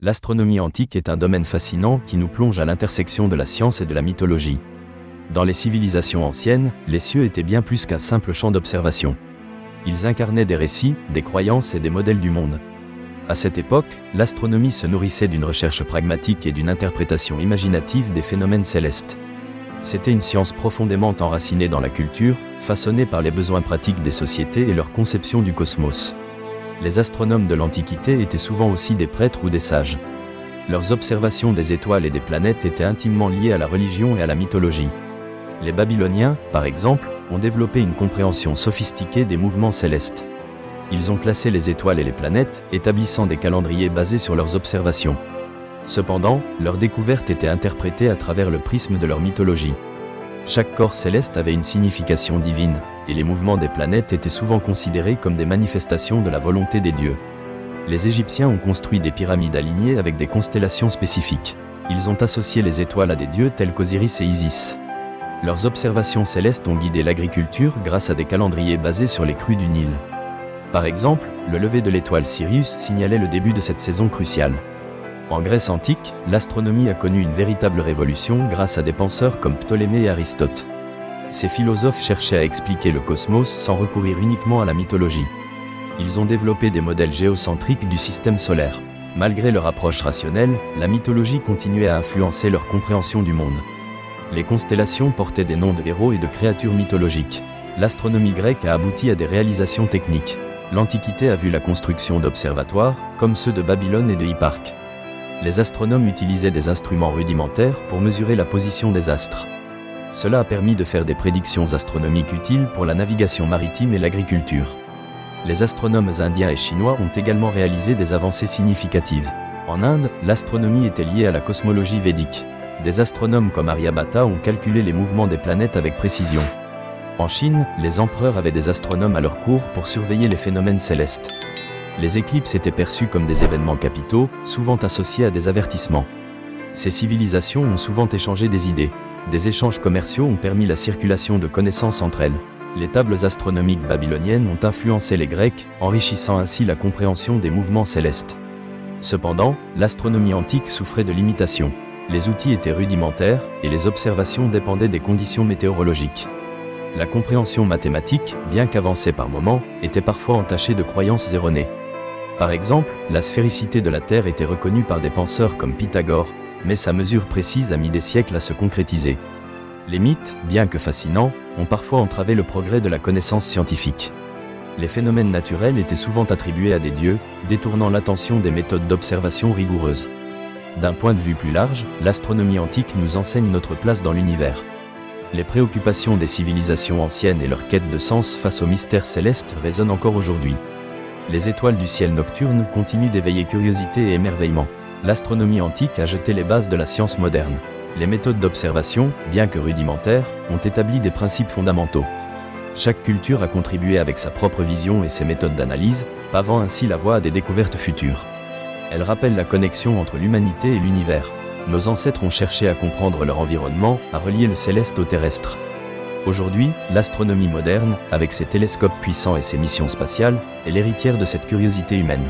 L'astronomie antique est un domaine fascinant qui nous plonge à l'intersection de la science et de la mythologie. Dans les civilisations anciennes, les cieux étaient bien plus qu'un simple champ d'observation. Ils incarnaient des récits, des croyances et des modèles du monde. À cette époque, l'astronomie se nourrissait d'une recherche pragmatique et d'une interprétation imaginative des phénomènes célestes. C'était une science profondément enracinée dans la culture, façonnée par les besoins pratiques des sociétés et leur conception du cosmos. Les astronomes de l'Antiquité étaient souvent aussi des prêtres ou des sages. Leurs observations des étoiles et des planètes étaient intimement liées à la religion et à la mythologie. Les Babyloniens, par exemple, ont développé une compréhension sophistiquée des mouvements célestes. Ils ont classé les étoiles et les planètes, établissant des calendriers basés sur leurs observations. Cependant, leurs découvertes étaient interprétées à travers le prisme de leur mythologie. Chaque corps céleste avait une signification divine, et les mouvements des planètes étaient souvent considérés comme des manifestations de la volonté des dieux. Les Égyptiens ont construit des pyramides alignées avec des constellations spécifiques. Ils ont associé les étoiles à des dieux tels qu'Osiris et Isis. Leurs observations célestes ont guidé l'agriculture grâce à des calendriers basés sur les crues du Nil. Par exemple, le lever de l'étoile Sirius signalait le début de cette saison cruciale. En Grèce antique, l'astronomie a connu une véritable révolution grâce à des penseurs comme Ptolémée et Aristote. Ces philosophes cherchaient à expliquer le cosmos sans recourir uniquement à la mythologie. Ils ont développé des modèles géocentriques du système solaire. Malgré leur approche rationnelle, la mythologie continuait à influencer leur compréhension du monde. Les constellations portaient des noms de héros et de créatures mythologiques. L'astronomie grecque a abouti à des réalisations techniques. L'Antiquité a vu la construction d'observatoires, comme ceux de Babylone et de Hipparque. Les astronomes utilisaient des instruments rudimentaires pour mesurer la position des astres. Cela a permis de faire des prédictions astronomiques utiles pour la navigation maritime et l'agriculture. Les astronomes indiens et chinois ont également réalisé des avancées significatives. En Inde, l'astronomie était liée à la cosmologie védique. Des astronomes comme Aryabhata ont calculé les mouvements des planètes avec précision. En Chine, les empereurs avaient des astronomes à leur cour pour surveiller les phénomènes célestes. Les éclipses étaient perçues comme des événements capitaux, souvent associés à des avertissements. Ces civilisations ont souvent échangé des idées. Des échanges commerciaux ont permis la circulation de connaissances entre elles. Les tables astronomiques babyloniennes ont influencé les Grecs, enrichissant ainsi la compréhension des mouvements célestes. Cependant, l'astronomie antique souffrait de limitations. Les outils étaient rudimentaires, et les observations dépendaient des conditions météorologiques. La compréhension mathématique, bien qu'avancée par moments, était parfois entachée de croyances erronées. Par exemple, la sphéricité de la Terre était reconnue par des penseurs comme Pythagore, mais sa mesure précise a mis des siècles à se concrétiser. Les mythes, bien que fascinants, ont parfois entravé le progrès de la connaissance scientifique. Les phénomènes naturels étaient souvent attribués à des dieux, détournant l'attention des méthodes d'observation rigoureuses. D'un point de vue plus large, l'astronomie antique nous enseigne notre place dans l'univers. Les préoccupations des civilisations anciennes et leur quête de sens face aux mystères célestes résonnent encore aujourd'hui. Les étoiles du ciel nocturne continuent d'éveiller curiosité et émerveillement. L'astronomie antique a jeté les bases de la science moderne. Les méthodes d'observation, bien que rudimentaires, ont établi des principes fondamentaux. Chaque culture a contribué avec sa propre vision et ses méthodes d'analyse, pavant ainsi la voie à des découvertes futures. Elles rappellent la connexion entre l'humanité et l'univers. Nos ancêtres ont cherché à comprendre leur environnement, à relier le céleste au terrestre. Aujourd'hui, l'astronomie moderne, avec ses télescopes puissants et ses missions spatiales, est l'héritière de cette curiosité humaine.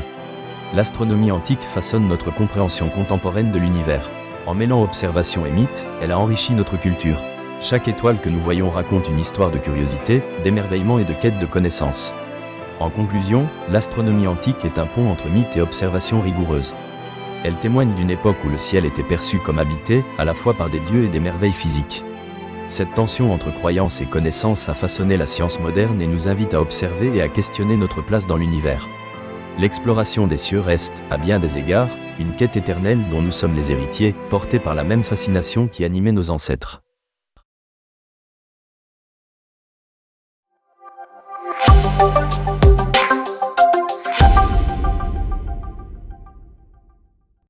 L'astronomie antique façonne notre compréhension contemporaine de l'univers. En mêlant observation et mythe, elle a enrichi notre culture. Chaque étoile que nous voyons raconte une histoire de curiosité, d'émerveillement et de quête de connaissances. En conclusion, l'astronomie antique est un pont entre mythe et observation rigoureuse. Elle témoigne d'une époque où le ciel était perçu comme habité, à la fois par des dieux et des merveilles physiques. Cette tension entre croyance et connaissance a façonné la science moderne et nous invite à observer et à questionner notre place dans l'univers. L'exploration des cieux reste, à bien des égards, une quête éternelle dont nous sommes les héritiers, portés par la même fascination qui animait nos ancêtres.